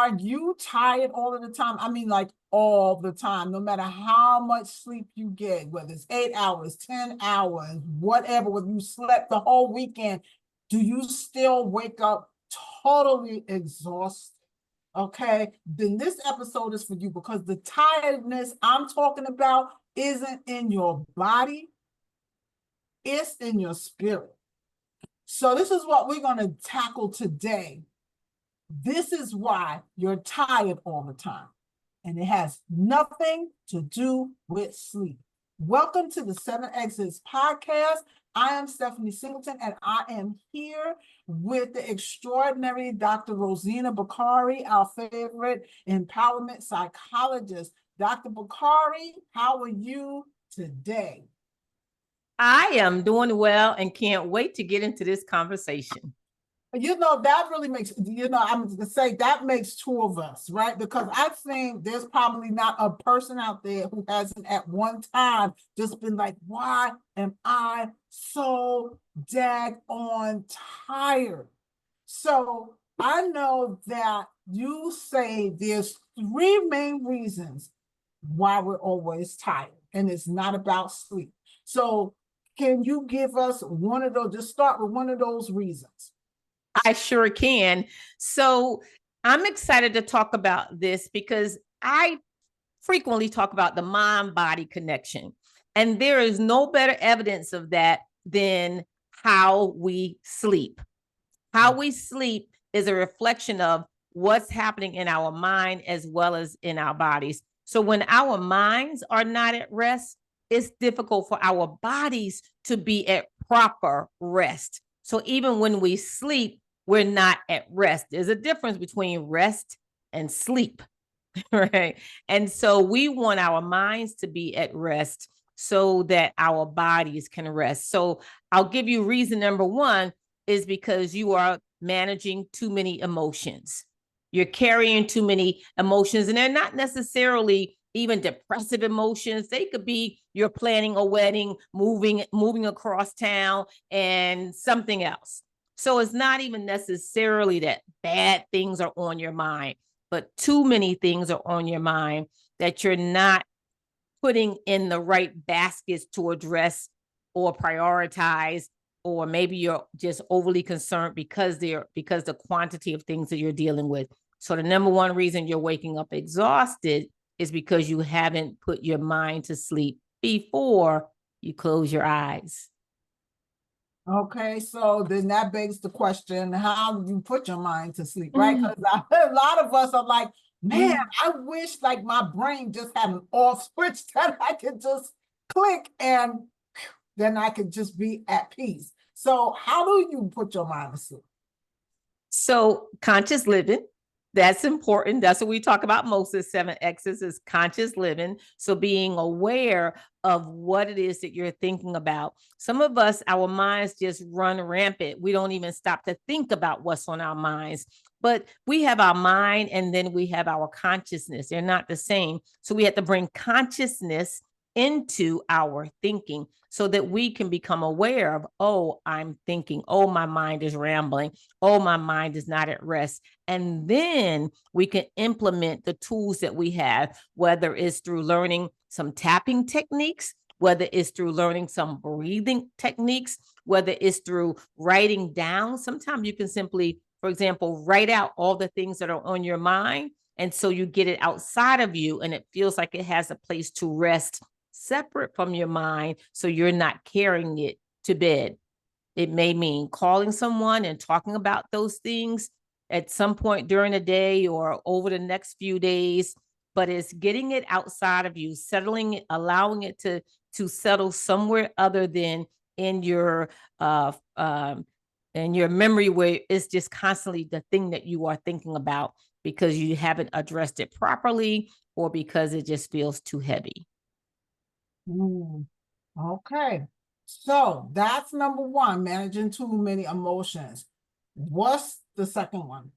Are you tired all of the time? I mean, like all the time, no matter how much sleep you get, whether it's 8 hours, 10 hours, whatever, whether you slept the whole weekend, do you still wake up totally exhausted? Okay, then this episode is for you, because the tiredness I'm talking about isn't in your body, it's in your spirit. So this is what we're going to tackle today. This is why you're tired all the time, and it has nothing to do with sleep. Welcome to the 7 Exits podcast. I am Stephanie Singleton, and I am here with the extraordinary Dr. Rosenna Bakari, our favorite empowerment psychologist. Dr. Bakari, how are you today? I am doing well and can't wait to get into this conversation. That really makes, I'm going to say that makes two of us, right? Because I think there's probably not a person out there who hasn't at one time just been like, why am I so daggone tired? So I know that you say there's 3 main reasons why we're always tired, and it's not about sleep. So can you give us one of those, just start with one of those reasons? I sure can. So I'm excited to talk about this because I frequently talk about the mind-body connection. And there is no better evidence of that than how we sleep. How we sleep is a reflection of what's happening in our mind as well as in our bodies. So when our minds are not at rest, it's difficult for our bodies to be at proper rest. So even when we sleep, we're not at rest. There's a difference between rest and sleep, right? And so we want our minds to be at rest so that our bodies can rest. So I'll give you reason number 1 is because you are managing too many emotions. You're carrying too many emotions, and they're not necessarily even depressive emotions. They could be you're planning a wedding, moving across town, and something else. So it's not even necessarily that bad things are on your mind, but too many things are on your mind that you're not putting in the right baskets to address or prioritize, or maybe you're just overly concerned because the quantity of things that you're dealing with. So the number 1 reason you're waking up exhausted is because you haven't put your mind to sleep before you close your eyes. Okay, so then that begs the question, how do you put your mind to sleep, right? Because a lot of us are like, man, I wish like my brain just had an off switch that I could just click and then I could just be at peace. So how do you put your mind to sleep? So conscious living, that's important. That's what we talk about most as 7 X's is conscious living. So being aware of what it is that you're thinking about. Some of us, our minds just run rampant. We don't even stop to think about what's on our minds. But we have our mind and then we have our consciousness. They're not the same. So we have to bring consciousness into our thinking so that we can become aware of, oh, I'm thinking, oh, my mind is rambling, oh, my mind is not at rest. And then we can implement the tools that we have, whether it's through learning some tapping techniques, whether it's through learning some breathing techniques, whether it's through writing down. Sometimes you can simply, for example, write out all the things that are on your mind. And so you get it outside of you and it feels like it has a place to rest separate from your mind, so you're not carrying it to bed. It may mean calling someone and talking about those things at some point during the day or over the next few days, but it's getting it outside of you, settling it, allowing it to settle somewhere other than in your memory, where it's just constantly the thing that you are thinking about because you haven't addressed it properly or because it just feels too heavy. Okay, so that's number 1, managing too many emotions. What's the second one?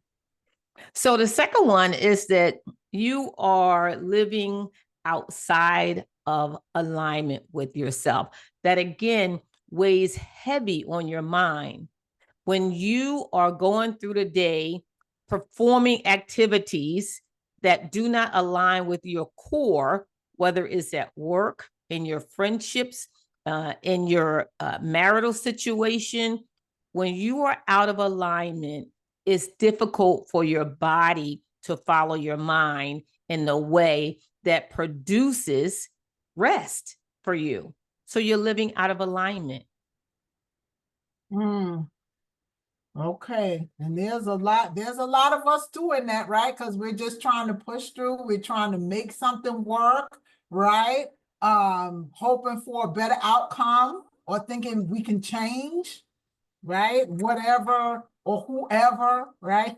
So the second one is that you are living outside of alignment with yourself. That again weighs heavy on your mind. When you are going through the day performing activities that do not align with your core, whether it's at work, in your friendships, in your marital situation. When you are out of alignment, it's difficult for your body to follow your mind in the way that produces rest for you. So you're living out of alignment. Okay, and there's a lot of us doing that, right? Because we're just trying to push through, we're trying to make something work, right? Hoping for a better outcome or thinking we can change, right? Whatever or whoever, right?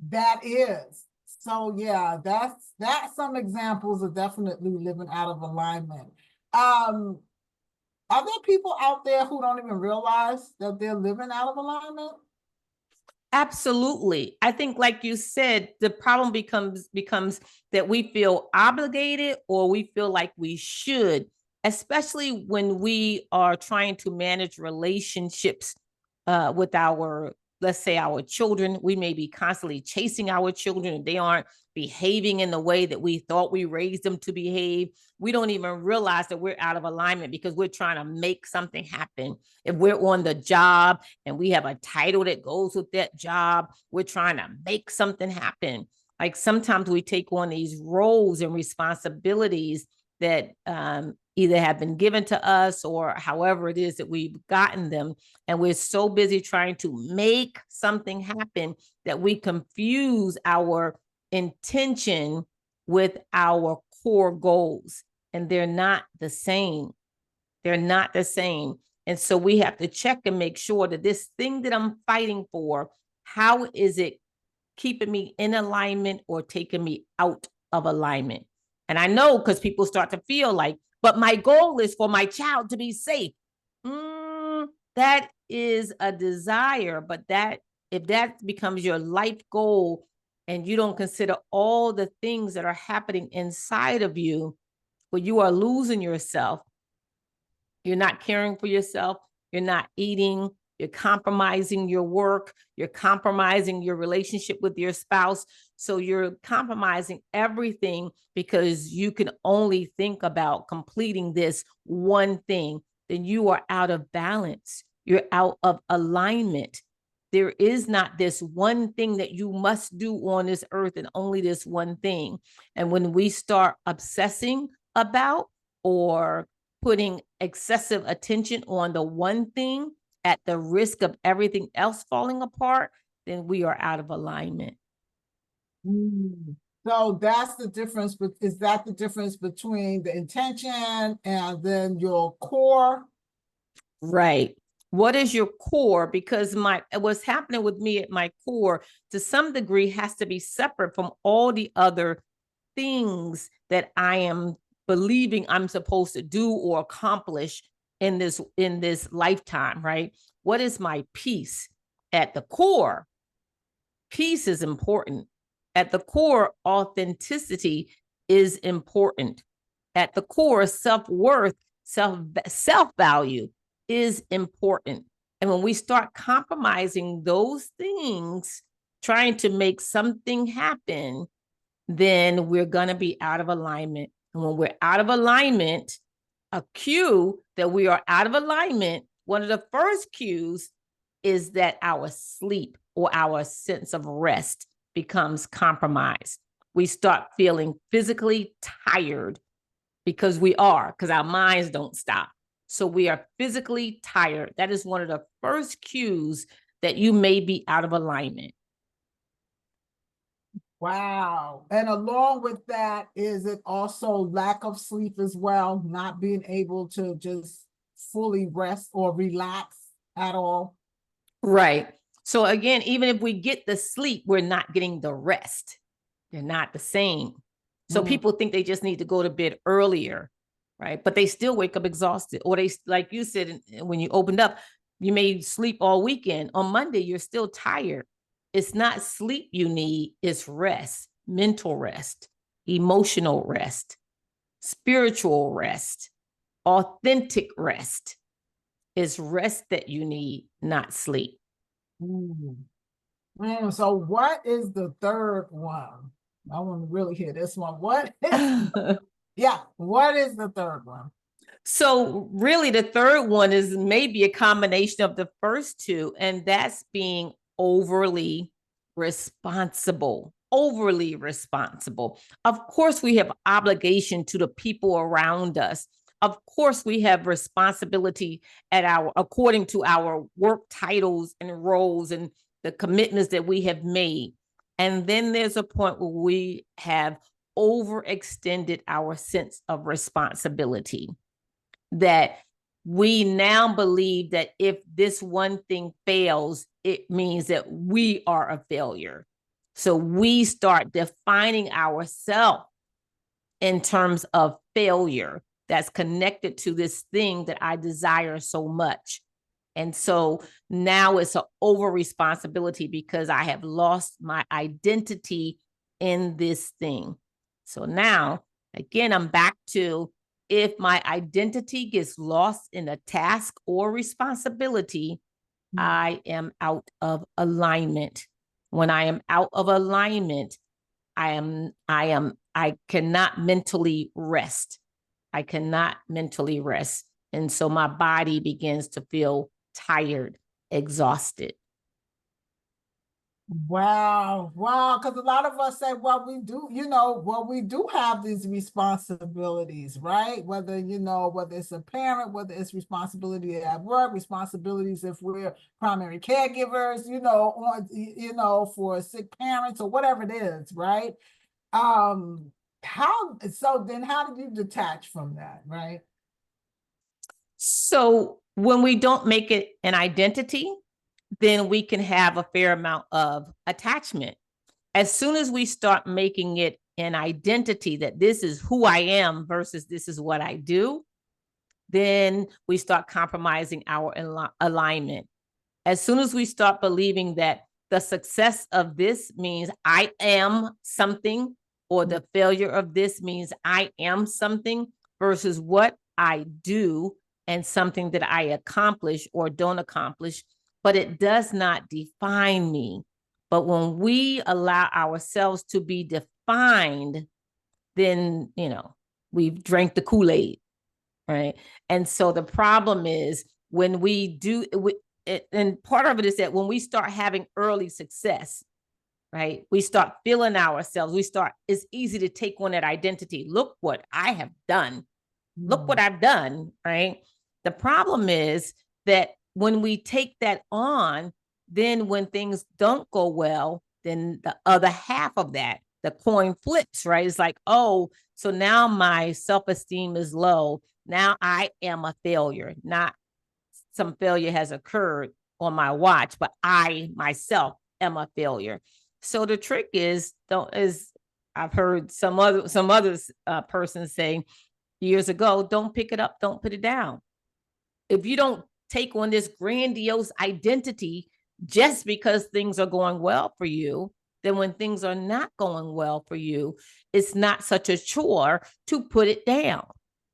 That is. So yeah, that's some examples of definitely living out of alignment. Are there people out there who don't even realize that they're living out of alignment? Absolutely. I think, like you said, the problem becomes that we feel obligated or we feel like we should, especially when we are trying to manage relationships with our, let's say, our children. We may be constantly chasing our children and they aren't behaving in the way that we thought we raised them to behave. We don't even realize that we're out of alignment because we're trying to make something happen. If we're on the job and we have a title that goes with that job, we're trying to make something happen. Like sometimes we take on these roles and responsibilities that either have been given to us or however it is that we've gotten them. And we're so busy trying to make something happen that we confuse our intention with our core goals. And they're not the same. They're not the same. And so we have to check and make sure that this thing that I'm fighting for, how is it keeping me in alignment or taking me out of alignment? And I know because people start to feel like, but my goal is for my child to be safe. That is a desire, but if that becomes your life goal and you don't consider all the things that are happening inside of you, where you are losing yourself, you're not caring for yourself, you're not eating, you're compromising your work, you're compromising your relationship with your spouse. So you're compromising everything because you can only think about completing this one thing. Then you are out of balance. You're out of alignment. There is not this one thing that you must do on this earth and only this one thing. And when we start obsessing about or putting excessive attention on the one thing at the risk of everything else falling apart, then we are out of alignment. So that's the difference. But is that the difference between the intention and then your core? Right. What is your core? Because what's happening with me at my core, to some degree, has to be separate from all the other things that I am believing I'm supposed to do or accomplish in this lifetime, right? What is my peace? At the core, peace is important. At the core, authenticity is important. At the core, self-worth, self-value is important. And when we start compromising those things, trying to make something happen, then we're going to be out of alignment. And when we're out of alignment, a cue that we are out of alignment, one of the first cues is that our sleep or our sense of rest becomes compromised. We start feeling physically tired because our minds don't stop. So we are physically tired. That is one of the first cues that you may be out of alignment. Wow. And along with that, is it also lack of sleep as well? Not being able to just fully rest or relax at all? Right. So again, even if we get the sleep, we're not getting the rest. They're not the same. So people think they just need to go to bed earlier, right? But they still wake up exhausted. Or they, like you said, when you opened up, you may sleep all weekend. On Monday, you're still tired. It's not sleep you need, it's rest, mental rest, emotional rest, spiritual rest, authentic rest. It's rest that you need, not sleep. So what is the third one? I want to really hear this one. What is, yeah, what is the third one? So really the third one is maybe a combination of the first two, and that's being overly responsible. Overly responsible. Of course, we have obligation to the people around us. Of course, we have responsibility at our according to our work titles and roles and the commitments that we have made. And then there's a point where we have overextended our sense of responsibility, that we now believe that if this one thing fails, it means that we are a failure. So we start defining ourselves in terms of failure that's connected to this thing that I desire so much. And so now it's an over responsibility because I have lost my identity in this thing. So now, again, I'm back to, if my identity gets lost in a task or responsibility, I am out of alignment. When I am out of alignment, I cannot mentally rest. I cannot mentally rest. And so my body begins to feel tired, exhausted. Wow, wow. Because a lot of us say, well, we do, well, we do have these responsibilities, right? Whether, whether it's a parent, whether it's responsibility at work, responsibilities if we're primary caregivers, for sick parents or whatever it is, right? So then how did you detach from that, right? So when we don't make it an identity, then we can have a fair amount of attachment. As soon as we start making it an identity that this is who I am versus this is what I do, then we start compromising our alignment. As soon as we start believing that the success of this means I am something, or the failure of this means I am something, versus what I do and something that I accomplish or don't accomplish, but it does not define me. But when we allow ourselves to be defined, then, we've drank the Kool-Aid, right? And so the problem is when we do, and part of it is that when we start having early success, right, we start feeling ourselves, it's easy to take on that identity. Look what I have done. Look what I've done, right? The problem is that when we take that on, then when things don't go well, then the other half of that, the coin flips, right? It's like, oh, so now my self-esteem is low. Now I am a failure. Not some failure has occurred on my watch, but I myself am a failure. So the trick is, I've heard some other persons say years ago, don't pick it up, don't put it down. If you don't take on this grandiose identity just because things are going well for you, then when things are not going well for you, it's not such a chore to put it down.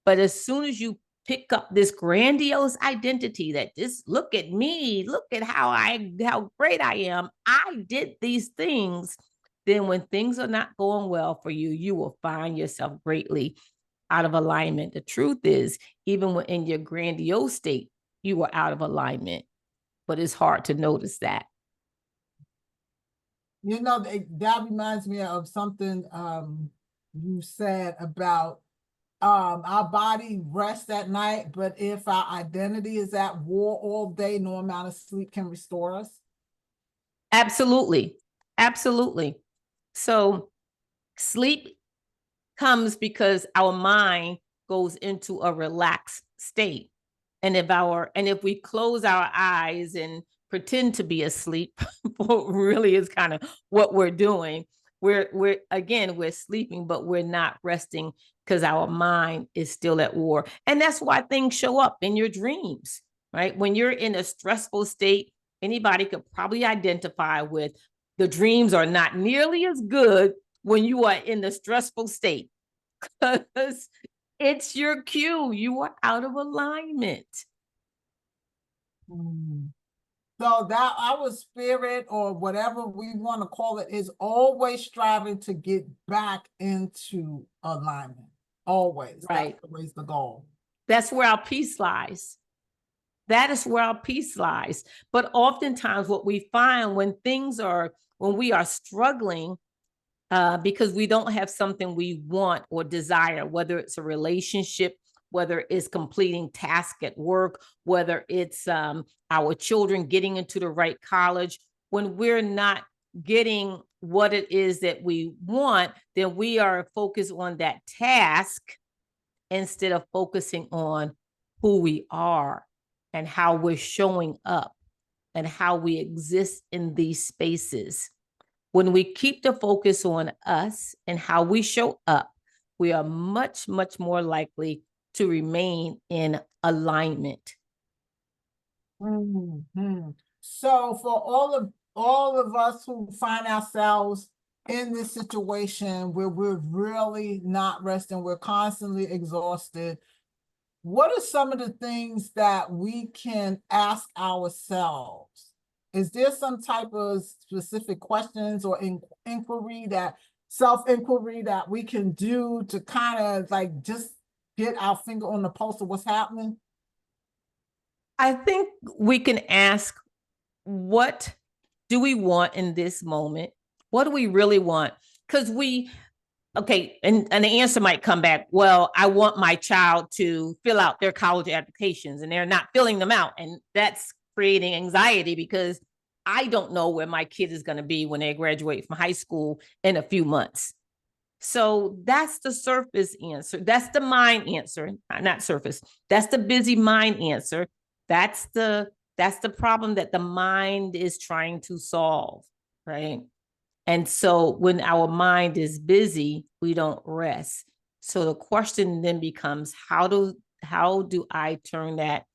But as soon as you pick up this grandiose identity that this, look at me, look at how great I am, I did these things, then when things are not going well for you, you will find yourself greatly out of alignment. The truth is, even when in your grandiose state, you are out of alignment, but it's hard to notice that. That reminds me of something you said about our body rests at night, but if our identity is at war all day, no amount of sleep can restore us. Absolutely. Absolutely. So sleep comes because our mind goes into a relaxed state. And if we close our eyes and pretend to be asleep, what really is kind of what we're doing. We're sleeping, but we're not resting because our mind is still at war. And that's why things show up in your dreams, right? When you're in a stressful state, anybody could probably identify with the dreams are not nearly as good when you are in the stressful state, because it's your cue. You are out of alignment. So that our spirit or whatever we want to call it is always striving to get back into alignment. Always. Right. That's always the goal. That's where our peace lies. That is where our peace lies. But oftentimes what we find when we are struggling, because we don't have something we want or desire, whether it's a relationship, whether it's completing tasks at work, whether it's our children getting into the right college, when we're not getting what it is that we want, then we are focused on that task instead of focusing on who we are and how we're showing up and how we exist in these spaces. When we keep the focus on us and how we show up, we are much, much more likely to remain in alignment. Mm-hmm. So for all of us who find ourselves in this situation where we're really not resting, we're constantly exhausted, what are some of the things that we can ask ourselves? Is there some type of specific questions or inquiry self-inquiry that we can do to kind of like just get our finger on the pulse of what's happening? I think we can ask, what do we want in this moment? What do we really want? Because okay, and the answer might come back, well, I want my child to fill out their college applications and they're not filling them out. And that's creating anxiety because I don't know where my kid is going to be when they graduate from high school in a few months. So that's the surface answer. That's the mind answer, not surface. That's the busy mind answer. That's the problem that the mind is trying to solve, right? And so when our mind is busy, we don't rest. So the question then becomes, how do I turn that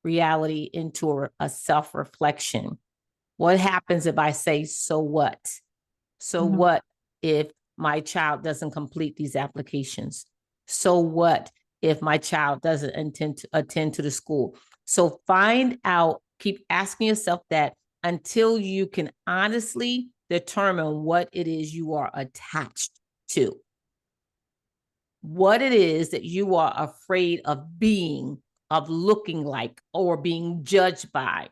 reality into a self-reflection? What happens if I say, so what? So what if my child doesn't complete these applications? So what if my child doesn't intend to attend to the school? So find out, keep asking yourself that until you can honestly determine what it is you are attached to, what it is that you are afraid of being, of looking like, or being judged by.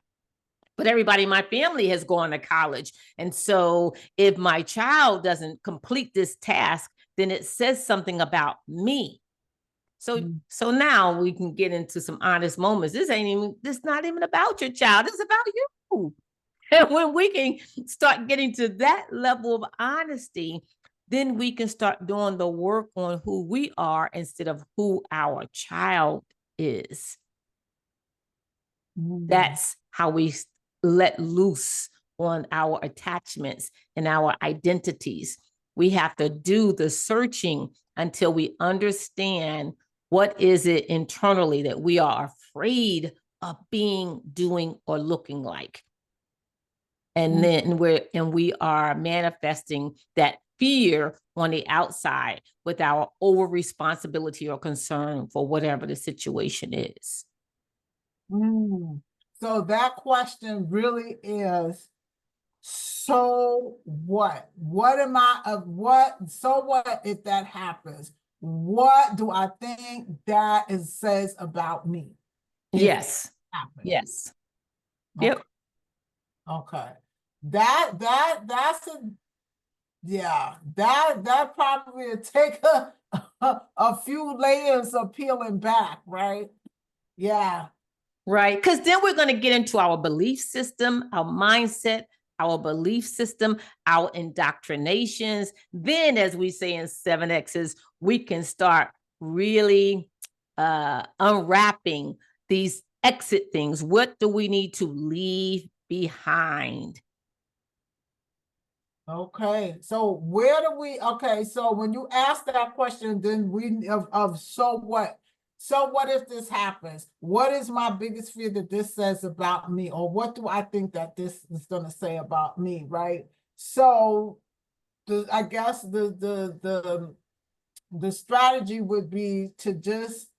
But everybody in my family has gone to college. And so if my child doesn't complete this task, then it says something about me. So now we can get into some honest moments. This not even about your child. It's about you. And when we can start getting to that level of honesty, then we can start doing the work on who we are instead of who our child is. That's how we let loose on our attachments and our identities. We have to do the searching until we understand what is it internally that we are afraid of being, doing, or looking like. And then we are manifesting that fear on the outside with our over responsibility or concern for whatever the situation is. So that question really is, so what? What am I of what? So what if that happens? What do I think that says about me? Yes. Yes. Okay. Yep. Okay. That's that probably would take a few layers of peeling back, right? Yeah. Right. Because then we're going to get into our belief system, our mindset, our belief system, our indoctrinations. Then, as we say in 7X's, we can start really unwrapping these exit things. What do we need to leave behind? Okay, so where do we, okay, so when you ask that question, then of so what? So what if this happens? What is my biggest fear that this says about me? Or what do I think that this is gonna say about me, right? So I guess the strategy would be to just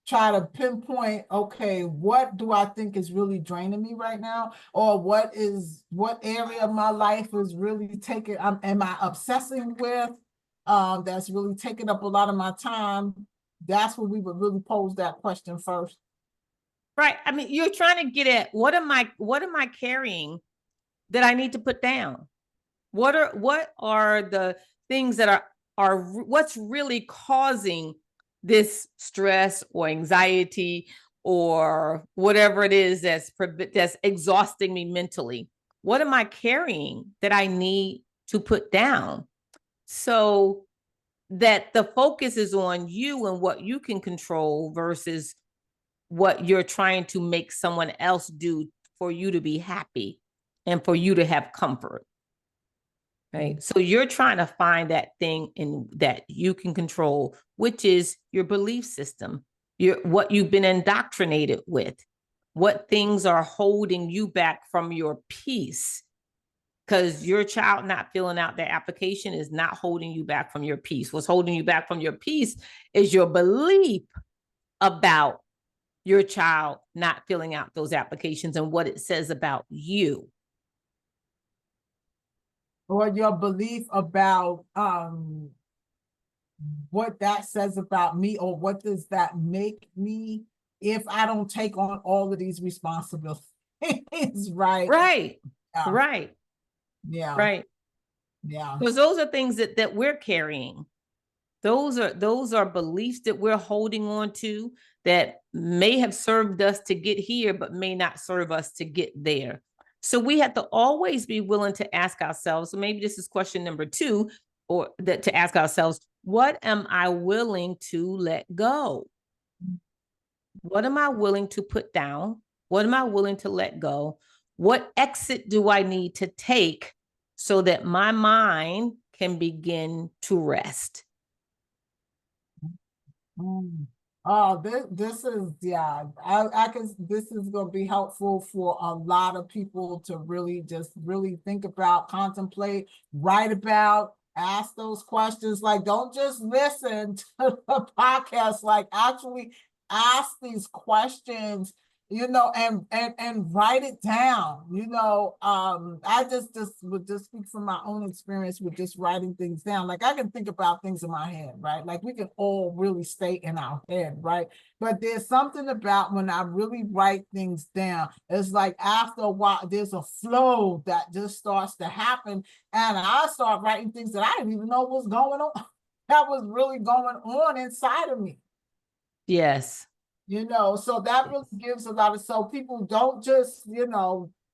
try to pinpoint, okay, what do I think is really draining me right now? Or what area of my life is really taking, am I obsessing with? That's really taking up a lot of my time. That's what we would really pose that question first. Right. I mean, you're trying to get at what am I carrying that I need to put down? What are the things that are what's really causing this stress or anxiety or whatever it is that's exhausting me mentally? What am I carrying that I need to put down? So that the focus is on you and what you can control versus what you're trying to make someone else do for you to be happy and for you to have comfort. Right. So you're trying to find that thing in that you can control, which is your belief system, what you've been indoctrinated with, what things are holding you back from your peace. Because your child not filling out their application is not holding you back from your peace. What's holding you back from your peace is your belief about your child not filling out those applications and what it says about you. Or your belief about what that says about me, or what does that make me if I don't take on all of these responsibilities, right? Right. Yeah. Right. Yeah. Right. Yeah. Because those are things that we're carrying. Those are beliefs that we're holding on to that may have served us to get here, but may not serve us to get there. So we have to always be willing to ask ourselves, so maybe this is question number 2, or that to ask ourselves, what am I willing to let go? What am I willing to put down? What am I willing to let go? What exit do I need to take so that my mind can begin to rest? Oh, this is, yeah, I can, this is going to be helpful for a lot of people to really just really think about, contemplate, write about, ask those questions. Like, don't just listen to the podcast, like actually ask these questions, and write it down. I just would just speak from my own experience with just writing things down. Like, I can think about things in my head, right? Like, we can all really stay in our head, right? But there's something about when I really write things down, it's like after a while, there's a flow that just starts to happen. And I start writing things that I didn't even know was going on, that was really going on inside of me. Yes. So that really gives a lot of, so people don't just,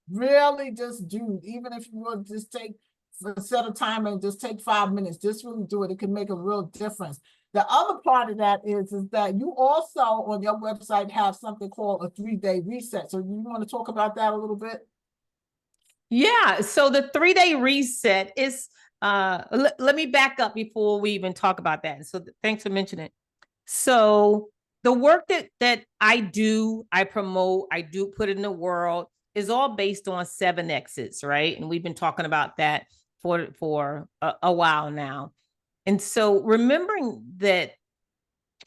really just do, even if you would just set a timer and just take 5 minutes, just really do it. It can make a real difference. The other part of that is that you also on your website have something called a 3-day reset. So you want to talk about that a little bit? Yeah. So the 3-day reset is, let me back up before we even talk about that. So thanks for mentioning it. So the work that I promote, I do put in the world is all based on 7 exits, right? And we've been talking about that for a while now. And so remembering that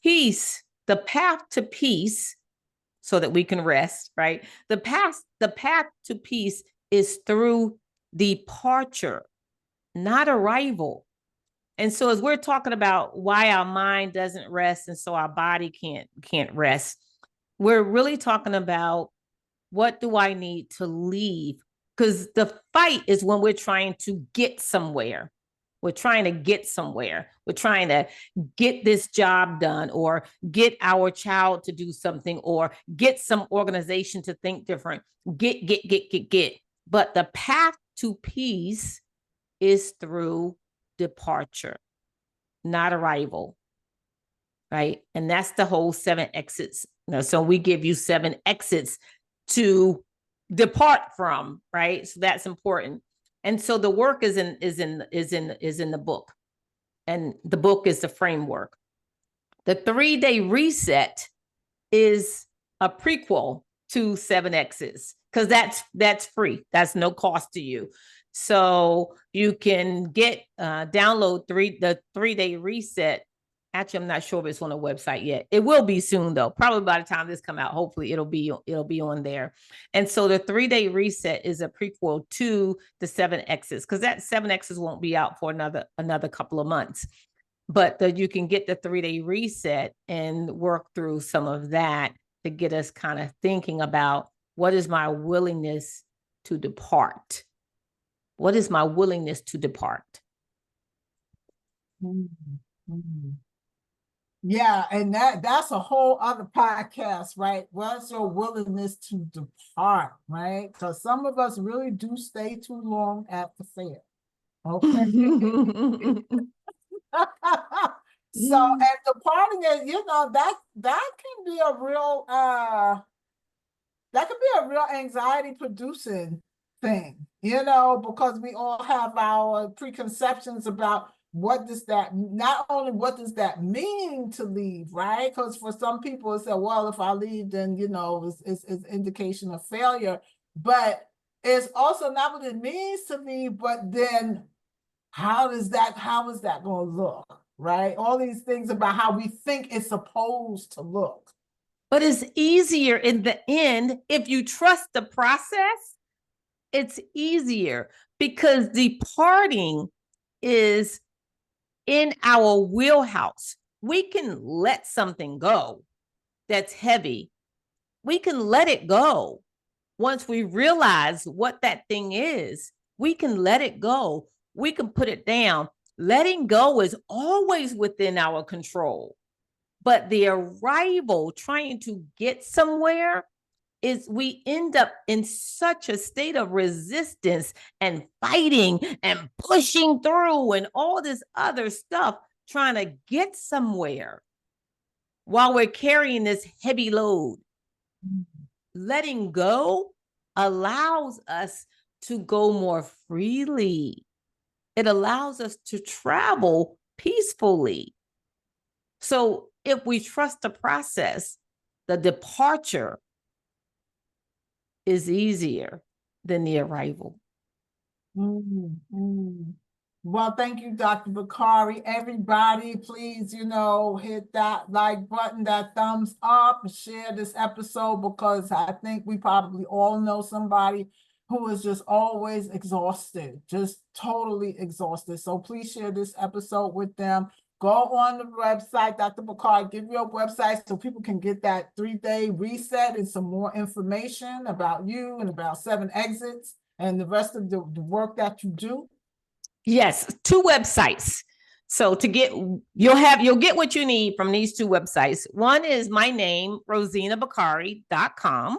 peace, the path to peace, so that we can rest, right? The path to peace is through departure, not arrival. And so as we're talking about why our mind doesn't rest and so our body can't rest, we're really talking about what do I need to leave? Because the fight is when we're trying to get somewhere. We're trying to get somewhere. We're trying to get this job done or get our child to do something or get some organization to think different. Get. But the path to peace is through departure, not arrival, right? And that's the whole 7 exits. So we give you 7 exits to depart from, right? So that's important. And so the work is in the book, and the book is the framework. The 3-day reset is a prequel to 7 exits because that's free. That's no cost to you. So you can download the 3-day reset Actually, I'm not sure if it's on the website yet. It will be soon though. Probably by the time this come out, hopefully it'll be on there. And so the 3-day reset is a prequel to the 7X's, because that 7X's won't be out for another couple of months. But you can get the 3-day reset and work through some of that to get us kind of thinking about, what is my willingness to depart? What is my willingness to depart? Mm-hmm. Yeah, and that's a whole other podcast, right? What's your willingness to depart, right? Because some of us really do stay too long at the fair. Okay. So, and departing is, that can be a real anxiety producing thing, because we all have our preconceptions about not only what does that mean to leave, right? Because for some people it said, well, if I leave, then, it's indication of failure. But it's also not what it means to leave, but then how is that going to look, right? All these things about how we think it's supposed to look. But it's easier in the end if you trust the process. It's easier because departing is in our wheelhouse. We can let something go that's heavy. We can let it go. Once we realize what that thing is, we can let it go. We can put it down. Letting go is always within our control. But the arrival, trying to get somewhere, is we end up in such a state of resistance and fighting and pushing through and all this other stuff, trying to get somewhere while we're carrying this heavy load. Letting go allows us to go more freely. It allows us to travel peacefully. So if we trust the process, the departure is easier than the arrival. Well, thank you, Dr. Bakari. Everybody, please, hit that like button, that thumbs up, and share this episode, because I think we probably all know somebody who is just always exhausted, just totally exhausted. So please share this episode with them. Go on the website, Dr. Bakari, give your website so people can get that 3-day reset and some more information about you and about 7 Exits and the rest of the work that you do. Yes, 2 websites. So you'll get what you need from these 2 websites. One is my name, RosennaBakari.com.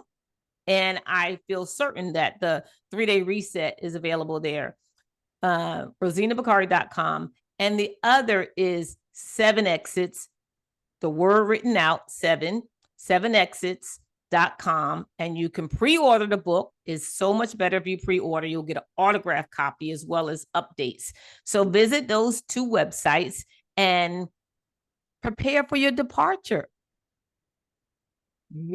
And I feel certain that the 3-day reset is available there. RosennaBakari.com. And the other is 7 Exits, the word written out, 7exits.com. And you can pre-order the book. It's so much better if you pre-order. You'll get an autographed copy as well as updates. So visit those 2 websites and prepare for your departure.